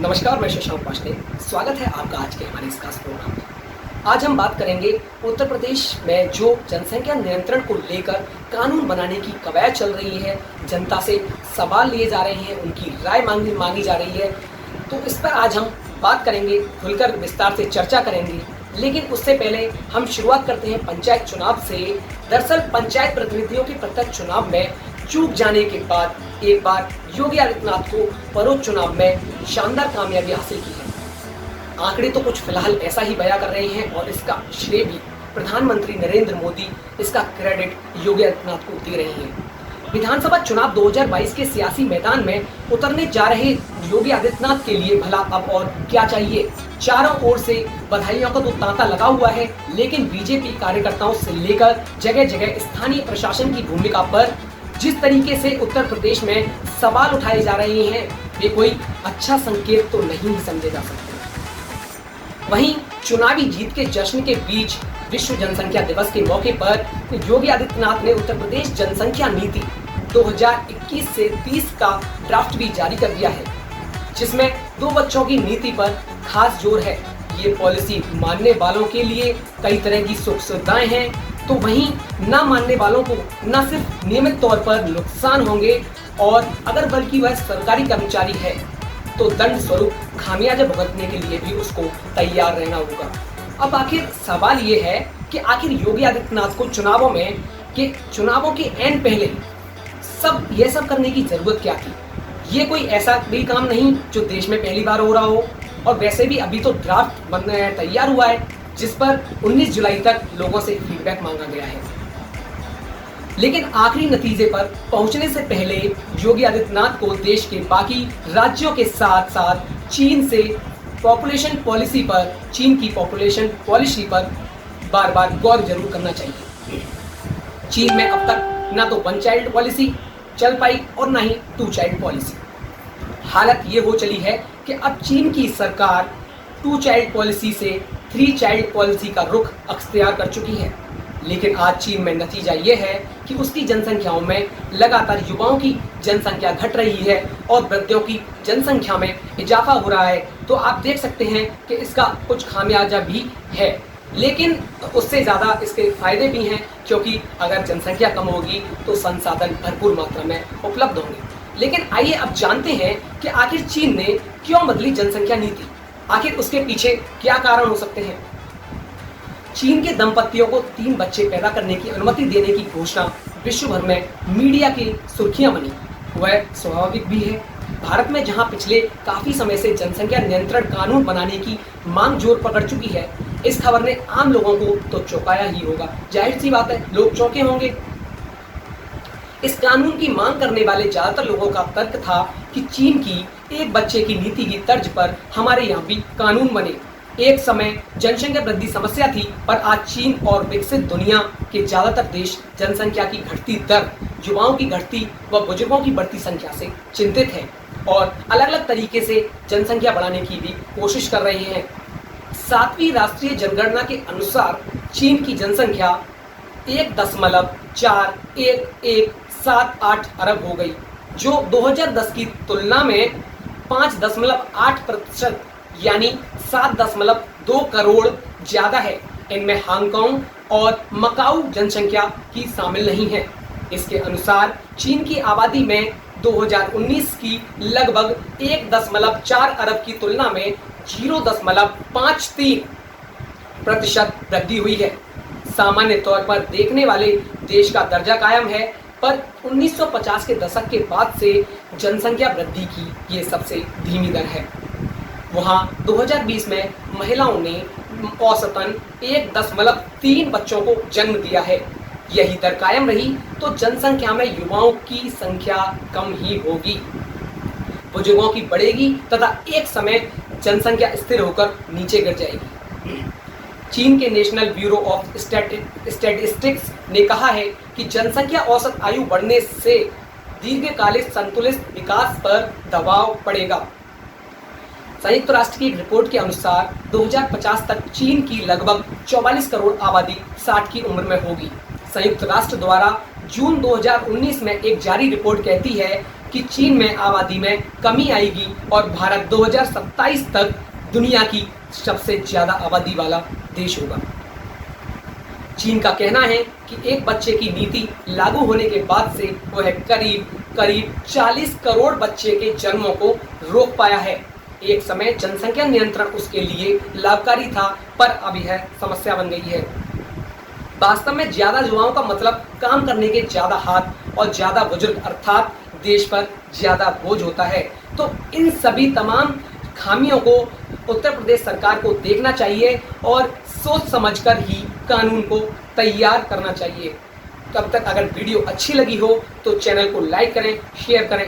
नमस्कार, मैं शशांक पाशने। स्वागत है आपका आज के हमारे इस खास प्रोग्राम में। आज हम बात करेंगे उत्तर प्रदेश में जो जनसंख्या नियंत्रण को लेकर कानून बनाने की कवायद चल रही है, जनता से सवाल लिए जा रहे हैं, उनकी राय मांगी जा रही है। तो इस पर आज हम बात करेंगे, खुलकर विस्तार से चर्चा करेंगे। लेकिन उससे पहले हम शुरुआत करते हैं पंचायत चुनाव से। दरअसल पंचायत प्रतिनिधियों के प्रत्यक्ष चुनाव में चूक जाने के बाद एक बार योगी आदित्यनाथ को परोक्ष चुनाव में शानदार कामयाबी हासिल की है। आंकड़े तो कुछ फिलहाल ऐसा ही बयां कर रहे हैं और इसका श्रेय भी प्रधानमंत्री नरेंद्र मोदी, इसका क्रेडिट योगी आदित्यनाथ को दे रहे हैं। विधानसभा चुनाव 2022 के सियासी मैदान में उतरने जा रहे योगी आदित्यनाथ के लिए भला अब और क्या चाहिए। चारों ओर से बधाइयों का तो तांता लगा हुआ है, लेकिन बीजेपी कार्यकर्ताओं से लेकर जगह जगह स्थानीय प्रशासन की भूमिका पर जिस तरीके से उत्तर प्रदेश में सवाल उठाए जा रहे हैं, वे कोई अच्छा संकेत तो नहीं समझे जा सकते। वहीं चुनावी जीत के जश्न के बीच विश्व जनसंख्या दिवस के मौके पर योगी आदित्यनाथ ने उत्तर प्रदेश जनसंख्या नीति 2021 से 30 का ड्राफ्ट भी जारी कर दिया है, जिसमें 2 बच्चों की नीति पर खास जोर है। ये पॉलिसी मानने वालों के लिए कई तरह की सुख सुविधाएं हैं, तो वहीं ना मानने वालों को न सिर्फ नियमित तौर पर नुकसान होंगे, और अगर बल्कि वह सरकारी कर्मचारी है तो दंड स्वरूप खामियाजा भुगतने के लिए भी उसको तैयार रहना होगा। अब आखिर सवाल ये है कि आखिर योगी आदित्यनाथ को चुनावों के ऐन पहले ये सब करने की जरूरत क्या थी। ये कोई ऐसा भी काम नहीं जो देश में पहली बार हो रहा हो, और वैसे भी अभी तो ड्राफ्ट तैयार हुआ है, जिस पर 19 जुलाई तक लोगों से फीडबैक मांगा गया है। लेकिन आखिरी नतीजे पर पहुंचने से पहले योगी आदित्यनाथ को देश के बाकी राज्यों के साथ साथ चीन की पॉपुलेशन पॉलिसी पर बार बार गौर जरूर करना चाहिए। चीन में अब तक ना तो 1 चाइल्ड पॉलिसी चल पाई और ना ही 2 चाइल्ड पॉलिसी। हालत ये हो चली है कि अब चीन की सरकार 2 चाइल्ड पॉलिसी से 3 चाइल्ड पॉलिसी का रुख अख्तियार कर चुकी है। लेकिन आज चीन में नतीजा ये है कि उसकी जनसंख्याओं में लगातार युवाओं की जनसंख्या घट रही है और वृद्धों की जनसंख्या में इजाफा हो रहा है। तो आप देख सकते हैं कि इसका कुछ खामियाजा भी है, लेकिन उससे ज़्यादा इसके फायदे भी हैं, क्योंकि अगर जनसंख्या कम होगी तो संसाधन भरपूर मात्रा में उपलब्ध होंगे। लेकिन आइए अब जानते हैं कि आखिर चीन ने क्यों बदली जनसंख्या नीति, आखिर उसके पीछे क्या कारण हो सकते हैं। चीन के दंपतियों को 3 बच्चे पैदा करने की अनुमति देने की घोषणा विश्व भर में मीडिया की सुर्खियां बनी। वह स्वाभाविक भी है। भारत में जहां पिछले काफी समय से जनसंख्या नियंत्रण कानून बनाने की मांग जोर पकड़ चुकी है, इस खबर ने आम लोगों को तो चौंकाया ही होगा। जाहिर सी बात है, लोग चौंके होंगे। इस कानून की मांग करने वाले ज्यादातर लोगों का तर्क था कि चीन की 1 बच्चे की नीति की तर्ज पर हमारे यहाँ भी कानून बने। एक समय जनसंख्या वृद्धि समस्या थी, पर आज चीन और विकसित दुनिया के ज्यादातर देश जनसंख्या की घटती दर, युवाओं की घटती व बुजुर्गों की बढ़ती संख्या से चिंतित हैं और अलग अलग तरीके से जनसंख्या बढ़ाने की भी कोशिश कर रहे हैं। 7वीं राष्ट्रीय जनगणना के अनुसार चीन की जनसंख्या 1.4178 अरब हो गई, जो 2010 की तुलना में 5.8% यानी 7.2 करोड़ ज्यादा है। इनमें हांगकांग और मकाऊ जनसंख्या की शामिल नहीं है। इसके अनुसार चीन की आबादी में 2019 की लगभग 1.4 अरब की तुलना में 0.53% वृद्धि हुई है। सामान्य तौर पर देखने वाले देश का दर्जा कायम है, पर 1950 के दशक के बाद से जनसंख्या वृद्धि की ये सबसे धीमी दर है। वहाँ 2020 में महिलाओं ने औसतन 1.3 बच्चों को जन्म दिया है। यही दर कायम रही तो जनसंख्या में युवाओं की संख्या कम ही होगी, बुजुर्गों की बढ़ेगी तथा एक समय जनसंख्या स्थिर होकर नीचे गिर जाएगी। चीन के नेशनल ब्यूरो ऑफ स्टैटिस्टिक्स ने कहा है कि जनसंख्या औसत आयु बढ़ने से दीर्घकालिक संतुलित विकास पर दबाव पड़ेगा। संयुक्त राष्ट्र की एक रिपोर्ट के अनुसार 2050 तक चीन की लगभग 44 करोड़ आबादी 60 की उम्र में होगी। संयुक्त राष्ट्र द्वारा जून 2019 में एक जारी रिपोर्ट कहती है कि चीन में आबादी में कमी आएगी और भारत 2027 तक दुनिया की सबसे ज़्यादा आबादी वाला देश होगा। चीन का कहना है कि एक बच्चे की नीति लागू होने के बाद से वह करीब 40 करोड़ बच्चे के जन्मों को रोक पाया है। एक समय जनसंख्या नियंत्रण उसके लिए लाभकारी था, पर अब यह समस्या बन गई है। वास्तव में ज़्यादा युवाओं का मतलब काम करने के ज़्यादा हाथ और ज़्यादा बुजुर्ग, अर्थात देश पर ज़्यादा बोझ होता है। तो इन सभी तमाम खामियों को उत्तर प्रदेश सरकार को देखना चाहिए और सोच समझकर ही कानून को तैयार करना चाहिए। तब तक अगर वीडियो अच्छी लगी हो तो चैनल को लाइक करें, शेयर करें।